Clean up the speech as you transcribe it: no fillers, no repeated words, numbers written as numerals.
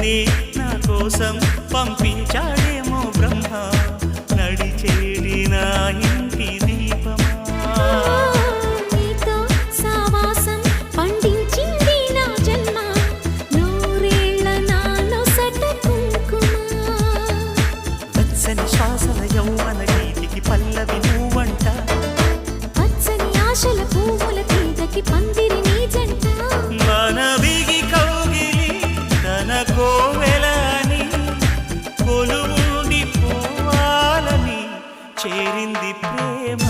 నిన్నే నా కోసం పంపించాడేమో బ్రహ్మ నడిచేడి నా ఇంటి దీపమా నీతో సావాసం పండించింది నా జన్మ నూరేళ్ల నాలో సట కుంకుమ వెచ్చని శ్వాసల యౌవన గీతికి పల్లవి నువ్వంట పచ్చని ఆశల పువ్వుల తీగకి పందిరి నీ జంట మనవిగి కౌగిలి తన కోవెలని కొలువుండి పోవాలని చేరింది ప్రేమ